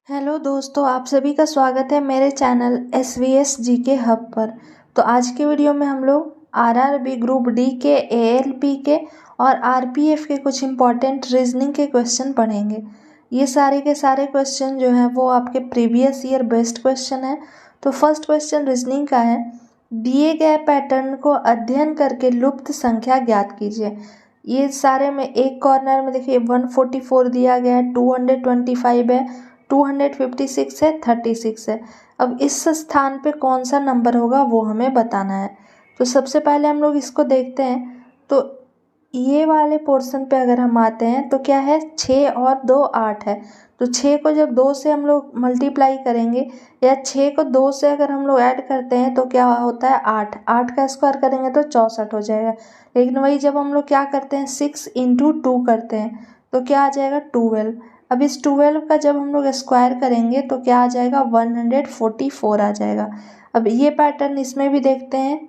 Hello दोस्तों, आप सभी का स्वागत है मेरे चैनल SVS जीके हब पर। तो आज के वीडियो में हम लोग RRB ग्रुप डी के ALP के और RPF के कुछ इम्पॉर्टेंट रीजनिंग के क्वेश्चन पढ़ेंगे। ये सारे के सारे क्वेश्चन जो हैं वो आपके प्रीवियस ईयर बेस्ड क्वेश्चन है। तो फर्स्ट क्वेश्चन रीजनिंग का है, दिए गए पैटर्न को अध्ययन करके लुप्त संख्या ज्ञात कीजिए। ये सारे में एक कॉर्नर में देखिए 144 दिया गया है, 225 है, 256 है, 36 है। अब इस स्थान पे कौन सा नंबर होगा वो हमें बताना है। तो सबसे पहले हम लोग इसको देखते हैं। तो ये वाले पोर्शन पे अगर हम आते हैं तो क्या है, 6 और 2 8 है। तो 6 को जब 2 से हम लोग मल्टीप्लाई करेंगे या 6 को 2 से अगर हम लोग ऐड करते हैं तो क्या होता है, 8। 8 का स्क्वायर करेंगे तो 64 हो जाएगा। लेकिन वही जब हम लोग क्या करते हैं, 6 इंटू 2 करते हैं तो क्या आ जाएगा, 12। अब इस 12 का जब हम लोग स्क्वायर करेंगे तो क्या आ जाएगा, 144 आ जाएगा। अब ये पैटर्न इसमें भी देखते हैं।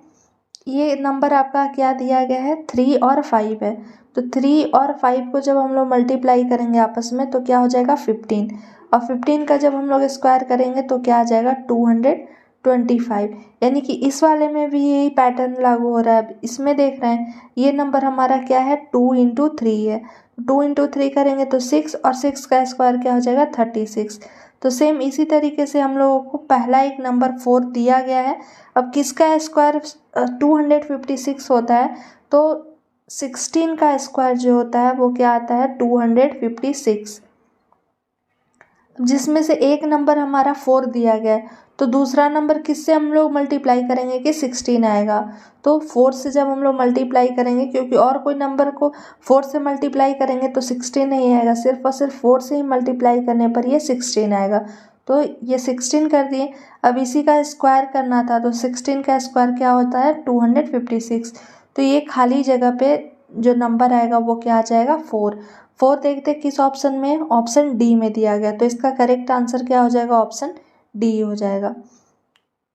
ये नंबर आपका क्या दिया गया है, 3 और 5 है। तो 3 और 5 को जब हम लोग मल्टीप्लाई करेंगे आपस में तो क्या हो जाएगा, 15। और 15 का जब हम लोग स्क्वायर करेंगे तो क्या आ जाएगा, 225। यानी कि इस वाले में भी यही पैटर्न लागू हो रहा है। अब इसमें देख रहे हैं ये नंबर हमारा क्या है, 2 इंटू 3 है। 2 इंटू 3 करेंगे तो 6 और 6 का स्क्वायर क्या हो जाएगा, 36। तो सेम इसी तरीके से हम लोगों को पहला एक नंबर 4 दिया गया है। अब किसका स्क्वायर 256 होता है, तो 16 का स्क्वायर जो होता है वो क्या आता है, 256। जिसमें से एक नंबर हमारा 4 दिया गया है तो दूसरा नंबर किससे हम लोग मल्टीप्लाई करेंगे कि 16 आएगा। तो 4 से जब हम लोग मल्टीप्लाई करेंगे, क्योंकि और कोई नंबर को 4 से मल्टीप्लाई करेंगे तो 16 नहीं आएगा, सिर्फ और सिर्फ 4 से ही मल्टीप्लाई करने पर ये 16 आएगा। तो ये 16 कर दिए। अब इसी का स्क्वायर करना था तो 16 का स्क्वायर क्या होता है, 256। तो ये खाली जगह पे जो नंबर आएगा वो क्या आ जाएगा, 4। 4 देखते किस ऑप्शन में, ऑप्शन डी में दिया गया। तो इसका करेक्ट आंसर क्या हो जाएगा, ऑप्शन डी हो जाएगा।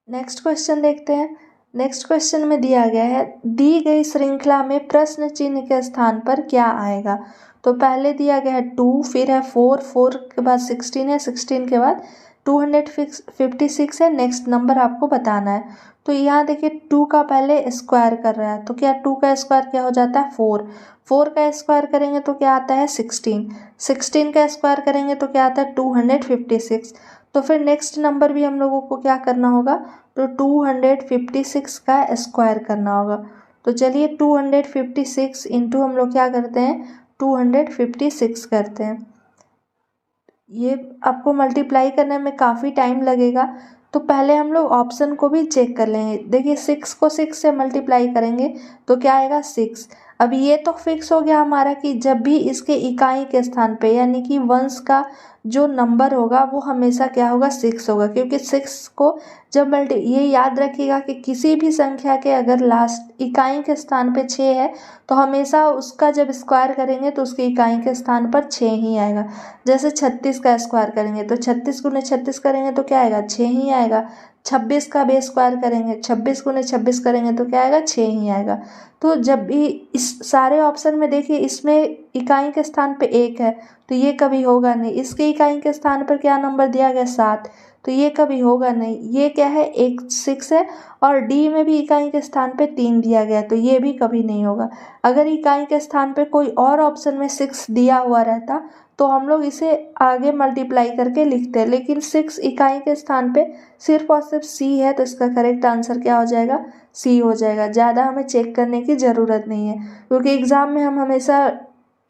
नेक्स्ट क्वेश्चन देखते हैं। नेक्स्ट क्वेश्चन में दिया गया है, दी गई श्रृंखला में प्रश्न चिन्ह के स्थान पर क्या आएगा। तो पहले दिया गया है 2, फिर है 4, 4 के बाद 16 है, 16 के बाद 256 है। नेक्स्ट नंबर आपको बताना है। तो यहाँ देखिए 2 का पहले स्क्वायर कर रहा है तो क्या 2 का स्क्वायर क्या हो जाता है, 4। 4 का स्क्वायर करेंगे तो क्या आता है, 16। 16 का स्क्वायर करेंगे तो क्या आता है, 256। तो फिर नेक्स्ट नंबर भी हम लोगों को क्या करना होगा, तो 256 का स्क्वायर करना होगा। तो चलिए 256 इंटू हम लोग क्या करते हैं, 256 करते हैं। ये आपको मल्टीप्लाई करने में काफ़ी टाइम लगेगा। तो पहले हम लोग ऑप्शन को भी चेक कर लेंगे। देखिए 6 को 6 से मल्टीप्लाई करेंगे तो क्या आएगा, 6। अब ये तो फिक्स हो गया हमारा कि जब भी इसके इकाई के स्थान पे यानी कि वंश का जो नंबर होगा वो हमेशा क्या होगा, 6 होगा। क्योंकि 6 को जब ये याद रखिएगा कि किसी भी संख्या के अगर लास्ट इकाई के स्थान पे 6 है तो हमेशा उसका जब स्क्वायर करेंगे तो उसके इकाई के स्थान पर 6 ही आएगा। जैसे 36 का स्क्वायर करेंगे तो 36 गुने 36 करेंगे तो क्या आएगा, 6 ही आएगा। 26 का बेस स्क्वायर करेंगे, 26 गुने 26 करेंगे तो क्या आएगा, 6 ही आएगा। तो जब भी इस सारे ऑप्शन में देखिए इसमें इकाई के स्थान पे 1 है तो ये कभी होगा नहीं। इसके इकाई के स्थान पर क्या नंबर दिया गया, 7, तो ये कभी होगा नहीं। ये क्या है, 6 है। और डी में भी इकाई के स्थान पे 3 दिया गया तो ये भी कभी नहीं होगा। अगर इकाई के स्थान पे कोई और ऑप्शन में 6 दिया हुआ रहता तो हम लोग इसे आगे मल्टीप्लाई करके लिखते हैं, लेकिन 6 इकाई के स्थान पे सिर्फ और सिर्फ सी है तो इसका करेक्ट आंसर क्या हो जाएगा, सी हो जाएगा। ज़्यादा हमें चेक करने की ज़रूरत नहीं है, क्योंकि एग्ज़ाम में हम हमेशा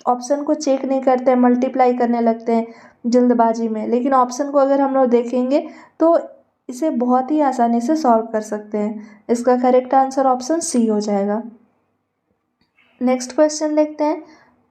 ऑप्शन को चेक नहीं करते हैं, मल्टीप्लाई करने लगते हैं जल्दबाजी में। लेकिन ऑप्शन को अगर हम लोग देखेंगे तो इसे बहुत ही आसानी से सॉल्व कर सकते हैं। इसका करेक्ट आंसर ऑप्शन सी हो जाएगा। नेक्स्ट क्वेश्चन देखते हैं।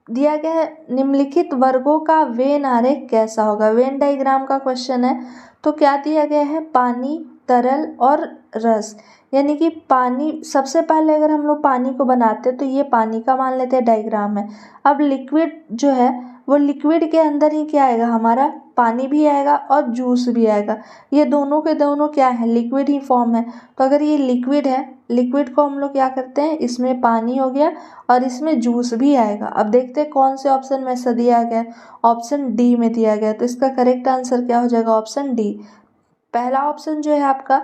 दिया गया है, निम्नलिखित वर्गों का वेन आरेख कैसा होगा। वेन डायग्राम का क्वेश्चन है। तो क्या दिया गया है, पानी, तरल और रस। यानी कि पानी, सबसे पहले अगर हम लोग पानी को बनाते हैं तो ये पानी का मान लेते हैं डायग्राम है। अब लिक्विड जो है वो लिक्विड के अंदर ही क्या आएगा, हमारा पानी भी आएगा और जूस भी आएगा। ये दोनों के दोनों क्या है, लिक्विड ही फॉर्म है। तो अगर ये लिक्विड है, लिक्विड को हम लोग क्या करते हैं, इसमें पानी हो गया और इसमें जूस भी आएगा। अब देखते हैं कौन से ऑप्शन में ऐसा दिया गया है, ऑप्शन डी में दिया गया है। तो इसका करेक्ट आंसर क्या हो जाएगा, ऑप्शन डी। पहला ऑप्शन जो है आपका,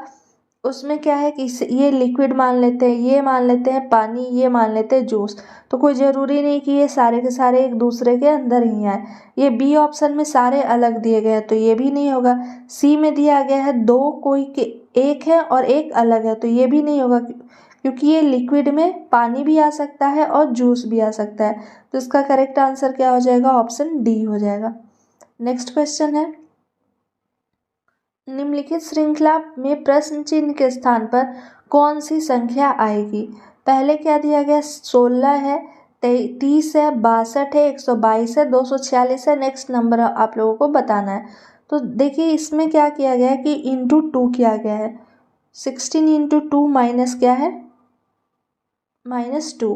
उसमें क्या है कि ये लिक्विड मान लेते हैं, ये मान लेते हैं पानी, ये मान लेते हैं जूस। तो कोई ज़रूरी नहीं कि ये सारे के सारे एक दूसरे के अंदर ही आए। ये बी ऑप्शन में सारे अलग दिए गए हैं तो ये भी नहीं होगा। सी में दिया गया है दो कोई के एक है और एक अलग है तो ये भी नहीं होगा, क्योंकि ये लिक्विड में पानी भी आ सकता है और जूस भी आ सकता है। तो इसका करेक्ट आंसर क्या हो जाएगा, ऑप्शन डी हो जाएगा। नेक्स्ट क्वेश्चन है, निम्नलिखित श्रृंखला में प्रश्न चिन्ह के स्थान पर कौन सी संख्या आएगी। पहले क्या दिया गया, 16 है, 30 है, 62 है, 122 है, 246 है। नेक्स्ट नंबर आप लोगों को बताना है। तो देखिए इसमें क्या किया गया है कि इंटू 2 किया गया है। 16 इंटू 2 माइनस क्या है, -2।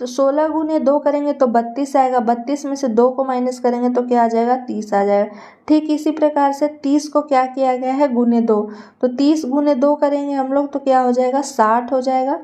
तो 16 गुने 2 करेंगे तो 32 आएगा। 32 में से 2 को माइनस करेंगे तो क्या आ जाएगा, 30 आ जाएगा। ठीक इसी प्रकार से 30 को क्या किया गया है, गुने 2। तो 30 गुने 2 करेंगे हम लोग तो क्या हो जाएगा, 60 हो जाएगा।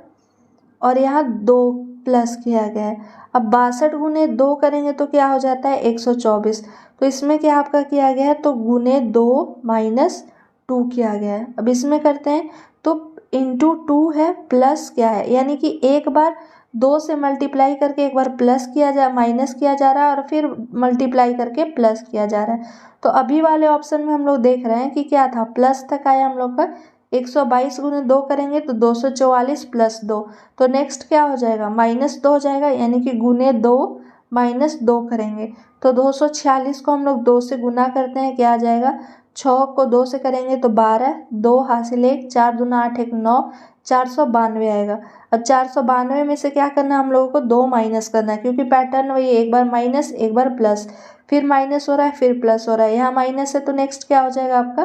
और यहाँ 2 प्लस किया गया है। अब 62 गुने 2 करेंगे तो क्या हो जाता है, 124। तो इसमें क्या आपका किया गया है, तो गुने 2 माइनस 2 किया गया है। अब इसमें करते हैं तो इंटू 2 है प्लस क्या है, यानी कि एक बार 2 से मल्टीप्लाई करके एक बार प्लस किया जा माइनस किया जा रहा है और फिर मल्टीप्लाई करके प्लस किया जा रहा है। तो अभी वाले ऑप्शन में हम लोग देख रहे हैं कि क्या था, प्लस तक आया हम लोग का। 122 गुने 2 करेंगे तो 244 प्लस 2। तो नेक्स्ट क्या हो जाएगा, -2 हो जाएगा, यानी कि गुने 2 माइनस 2 करेंगे तो 246 को हम लोग 2 से गुना करते हैं, क्या आ जाएगा, 6 को 2 से करेंगे तो 12, 2 हासिल 1, 4 दूना 8, 1 9, 492 आएगा। अब 492 में से क्या करना है हम लोगों को, 2 माइनस करना है, क्योंकि पैटर्न वही, एक बार माइनस एक बार प्लस, फिर माइनस हो रहा है फिर प्लस हो रहा है। यहाँ माइनस है तो नेक्स्ट क्या हो जाएगा आपका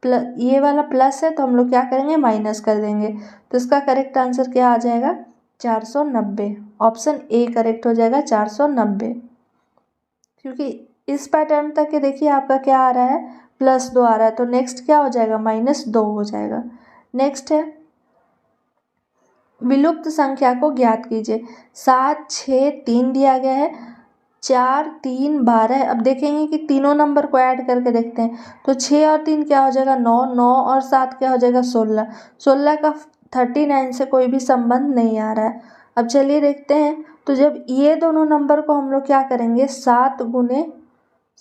प्लस, ये वाला प्लस है तो हम लोग क्या करेंगे, माइनस कर देंगे। तो इसका करेक्ट आंसर क्या आ जाएगा, 490। ऑप्शन ए करेक्ट हो जाएगा, 490। क्योंकि इस पैटर्न तक के देखिए आपका क्या आ रहा है, +2 आ रहा है। तो नेक्स्ट क्या हो जाएगा, -2 हो जाएगा। नेक्स्ट है, विलुप्त संख्या को ज्ञात कीजिए। 7, 6, 3 दिया गया है, 4, 3, 12। अब देखेंगे कि तीनों नंबर को ऐड करके देखते हैं तो 6 और 3 क्या हो जाएगा, 9, 9 और 7 क्या हो जाएगा, 16। 16 का 39 से कोई भी संबंध नहीं आ रहा है। अब चलिए देखते हैं, तो जब ये दोनों नंबर को हम लोग क्या करेंगे, 7 गुने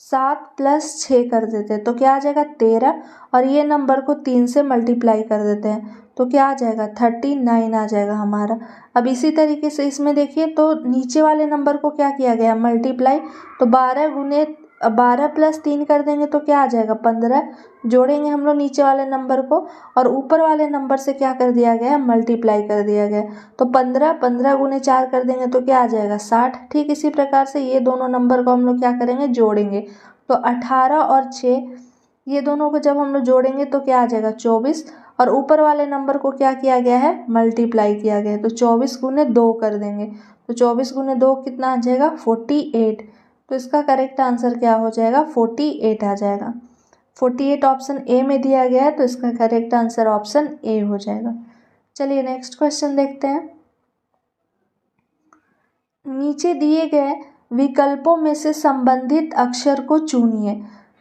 7 प्लस 6 कर देते हैं तो क्या आ जाएगा, 13। और ये नंबर को 3 से मल्टीप्लाई कर देते हैं तो क्या आ जाएगा, 39 आ जाएगा हमारा। अब इसी तरीके से इसमें देखिए तो नीचे वाले नंबर को क्या किया गया, मल्टीप्लाई। तो 12 प्लस 3 कर देंगे तो क्या आ जाएगा, 15। जोड़ेंगे हम लोग नीचे वाले नंबर को और ऊपर वाले नंबर से क्या कर दिया गया, मल्टीप्लाई कर दिया गया। तो 15 गुने 4 कर देंगे तो क्या आ जाएगा, 60। ठीक इसी प्रकार से ये दोनों नंबर को हम लोग क्या करेंगे, जोड़ेंगे। तो 18 और 6 ये दोनों को जब हम लोग जोड़ेंगे तो क्या आ जाएगा, 24। और ऊपर वाले नंबर को क्या किया गया है, मल्टीप्लाई किया गया है। तो 24 गुने 2 कर देंगे तो 24 गुने 2 कितना आ जाएगा, 48। तो इसका करेक्ट आंसर क्या हो जाएगा, 48 आ जाएगा। 48 ऑप्शन ए में दिया गया है तो इसका करेक्ट आंसर ऑप्शन ए हो जाएगा। चलिए नेक्स्ट क्वेश्चन देखते हैं। नीचे दिए गए विकल्पों में से संबंधित अक्षर को चुनिए।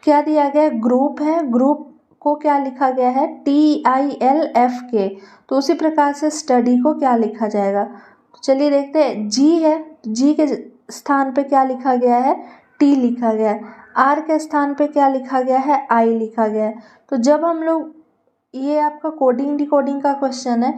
क्या दिया गया है, ग्रुप है, ग्रुप को क्या लिखा गया है, TILFK। तो उसी प्रकार से स्टडी को क्या लिखा जाएगा, तो चलिए देखते हैं। जी है, जी के स्थान पे क्या लिखा गया है, T लिखा गया है। R के स्थान पे क्या लिखा गया है, I लिखा गया है। तो जब हम लोग, ये आपका कोडिंग डिकोडिंग का क्वेश्चन है,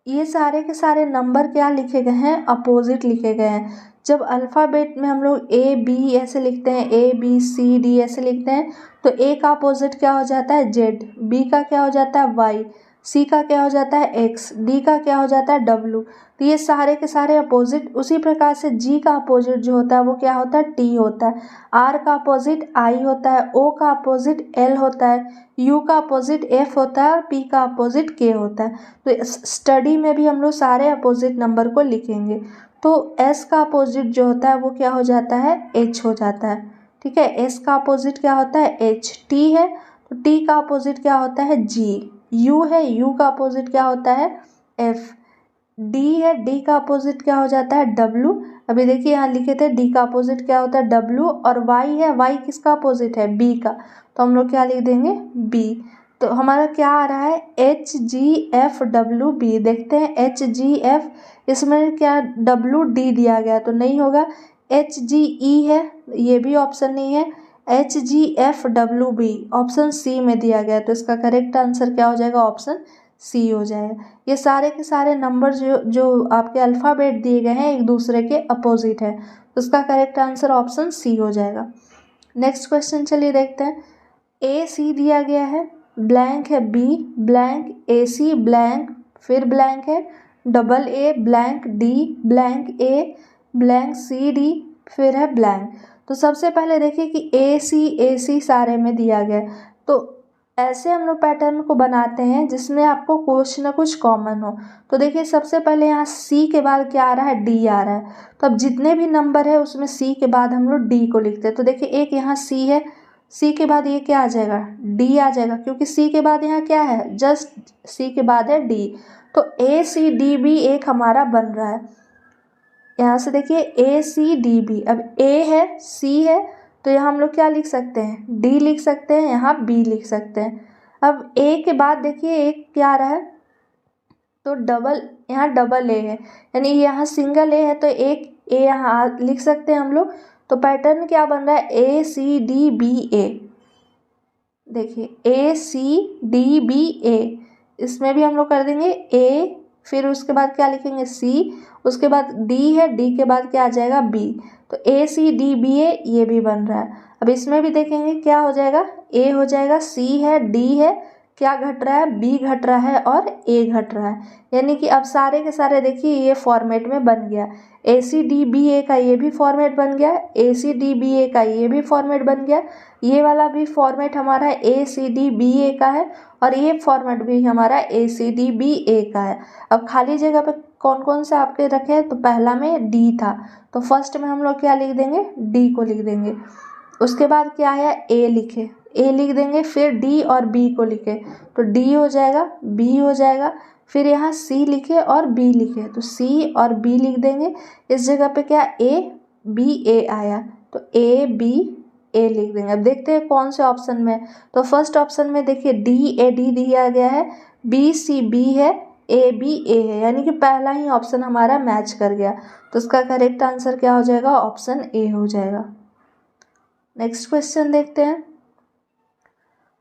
ये सारे के सारे नंबर क्या लिखे गए हैं, अपोजिट लिखे गए हैं। जब अल्फ़ाबेट में हम लोग A B ऐसे लिखते हैं, ABCD ऐसे लिखते हैं तो A का अपोजिट क्या हो जाता है, Z, B का क्या हो जाता है, Y, C का क्या हो जाता है, X, D का क्या हो जाता है, W। तो ये सारे के सारे अपोजिट। उसी प्रकार से G का अपोजिट जो होता है वो क्या होता है, T होता है। R का अपोजिट I होता है, O का अपोजिट L होता है, U का अपोजिट F होता है और P का अपोजिट K होता है। तो स्टडी में भी हम लोग सारे अपोजिट नंबर को लिखेंगे। तो एस का अपोजिट जो होता है वो क्या हो जाता है, एच हो जाता है। ठीक है, एस का अपोजिट क्या होता है, एच। टी है तो टी का अपोजिट क्या होता है, जी। यू है, यू का अपोजिट क्या होता है, एफ। डी है, डी का अपोजिट क्या हो जाता है, डब्लू। अभी देखिए यहाँ लिखे थे डी का अपोजिट क्या होता है, डब्लू। और वाई है, वाई किसका अपोजिट है, बी का, तो हम लोग क्या लिख देंगे, बी। तो हमारा क्या आ रहा है, H G F W B. देखते हैं एच जी एफ, इसमें क्या डब्लू डी दिया गया तो नहीं होगा। एच जी ई है, ये भी ऑप्शन नहीं है। H G F W B option C में दिया गया, तो इसका करेक्ट आंसर क्या हो जाएगा, ऑप्शन सी हो जाएगा। ये सारे के सारे नंबर जो जो आपके अल्फ़ाबेट दिए गए हैं एक दूसरे के अपोजिट है, तो इसका करेक्ट आंसर ऑप्शन सी हो जाएगा। नेक्स्ट क्वेश्चन चलिए देखते हैं। ए सी दिया गया है, ब्लैंक है B, blank A C, blank फिर ब्लैंक है double A, blank D, blank A, blank C D, फिर है ब्लैंक। तो सबसे पहले देखिए कि ए सी सारे में दिया गया है, तो ऐसे हम लोग पैटर्न को बनाते हैं जिसमें आपको कुछ ना कुछ कॉमन हो। तो देखिए सबसे पहले यहाँ सी के बाद क्या आ रहा है, डी आ रहा है। तो अब जितने भी नंबर है उसमें सी के बाद हम लोग डी को लिखते हैं। तो देखिए एक यहाँ सी है, सी के बाद ये क्या आ जाएगा, डी आ जाएगा, क्योंकि सी के बाद यहाँ क्या है, जस्ट सी के बाद है डी। तो ए सी डी बी एक हमारा बन रहा है। यहाँ से देखिए ए सी डी बी, अब ए है सी है तो यहाँ हम लोग क्या लिख सकते हैं, डी लिख सकते हैं, यहाँ बी लिख सकते हैं। अब ए के बाद देखिए एक क्या आ रहा है, तो डबल, यहाँ डबल ए है, यानी यहाँ सिंगल ए है तो एक ए यहाँ लिख सकते हैं हम लोग। तो पैटर्न क्या बन रहा है, ए सी डी बी ए। देखिए ए सी डी बी ए, इसमें भी हम लोग कर देंगे ए, फिर उसके बाद क्या लिखेंगे सी, उसके बाद डी है, डी के बाद क्या आ जाएगा बी। तो ए सी डी बी ए ये भी बन रहा है। अब इसमें भी देखेंगे क्या हो जाएगा, ए हो जाएगा, सी है, डी है, क्या घट रहा है, बी घट रहा है और ए घट रहा है। यानी कि अब सारे के सारे देखिए ये फॉर्मेट में बन गया। ए सी डी बी ए का ये भी फॉर्मेट बन गया, ए सी डी बी ए का ये भी फॉर्मेट बन गया, ये वाला भी फॉर्मेट हमारा ए सी डी बी ए का है, और ये फॉर्मेट भी हमारा ए सी डी बी ए का है। अब खाली जगह पे कौन कौन से आपके रखे हैं, तो पहला में डी था, तो फर्स्ट में हम लोग क्या लिख देंगे, डी को लिख देंगे। उसके बाद क्या है, ए लिखे, ए लिख देंगे, फिर डी और बी को लिखे, तो डी हो जाएगा, बी हो जाएगा, फिर यहाँ सी लिखे और बी लिखे, तो सी और बी लिख देंगे। इस जगह पे क्या ए बी ए आया, तो ए बी ए लिख देंगे। अब देखते हैं कौन से ऑप्शन में, तो फर्स्ट ऑप्शन में देखिए डी ए डी दिया गया है, बी सी बी है, ए बी ए है, यानी कि पहला ही ऑप्शन हमारा मैच कर गया। तो इसका करेक्ट आंसर क्या हो जाएगा, ऑप्शन ए हो जाएगा। नेक्स्ट क्वेश्चन देखते हैं।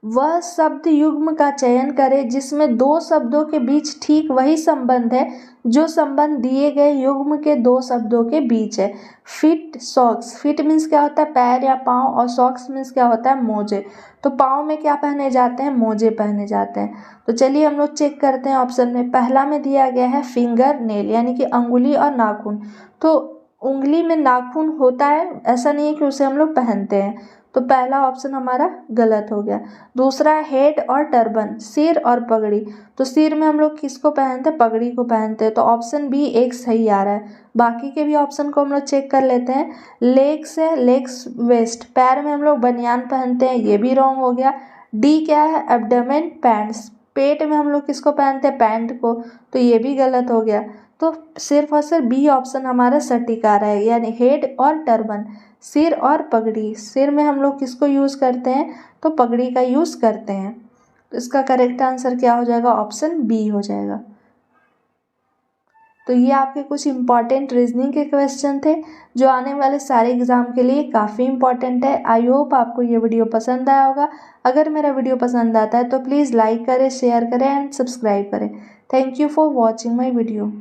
वह शब्द युग्म का चयन करें जिसमें दो शब्दों के बीच ठीक वही संबंध है जो संबंध दिए गए युग्म के दो शब्दों के बीच है। फिट सॉक्स, फिट मीन्स क्या होता है, पैर या पाँव, और सॉक्स मीन्स क्या होता है, मोजे। तो पाँव में क्या पहने जाते हैं, मोजे पहने जाते हैं। तो चलिए हम लोग चेक करते हैं ऑप्शन में। पहला में दिया गया है फिंगर नेल, यानी कि अंगुली और नाखून। तो उंगली में नाखून होता है, ऐसा नहीं है कि उसे हम लोग पहनते हैं, तो पहला ऑप्शन हमारा गलत हो गया। दूसरा हेड और टर्बन, सिर और पगड़ी, तो सिर में हम लोग किसको पहनते हैं, पगड़ी को पहनते हैं, तो ऑप्शन बी एक सही आ रहा है। बाकी के भी ऑप्शन को हम लोग चेक कर लेते हैं। लेग्स है, लेग्स वेस्ट, पैर में हम लोग बनियान पहनते हैं, ये भी रॉन्ग हो गया। डी क्या है, एब्डोमेन पैंट्स, पेट में हम लोग किसको पहनते हैं, पैंट को, तो ये भी गलत हो गया। तो सिर्फ और सिर्फ बी ऑप्शन हमारा सटीक आ रहा है, यानी हेड और टर्बन, सिर और पगड़ी। सिर में हम लोग किसको यूज़ करते हैं, तो पगड़ी का यूज़ करते हैं। तो इसका करेक्ट आंसर क्या हो जाएगा, ऑप्शन बी हो जाएगा। तो ये आपके कुछ इंपॉर्टेंट रीजनिंग के क्वेश्चन थे जो आने वाले सारे एग्ज़ाम के लिए काफ़ी इंपॉर्टेंट है। आई होप आपको ये वीडियो पसंद आया होगा। अगर मेरा वीडियो पसंद आता है तो प्लीज़ लाइक करें, शेयर करें एंड सब्सक्राइब करें। Thank you for watching my video.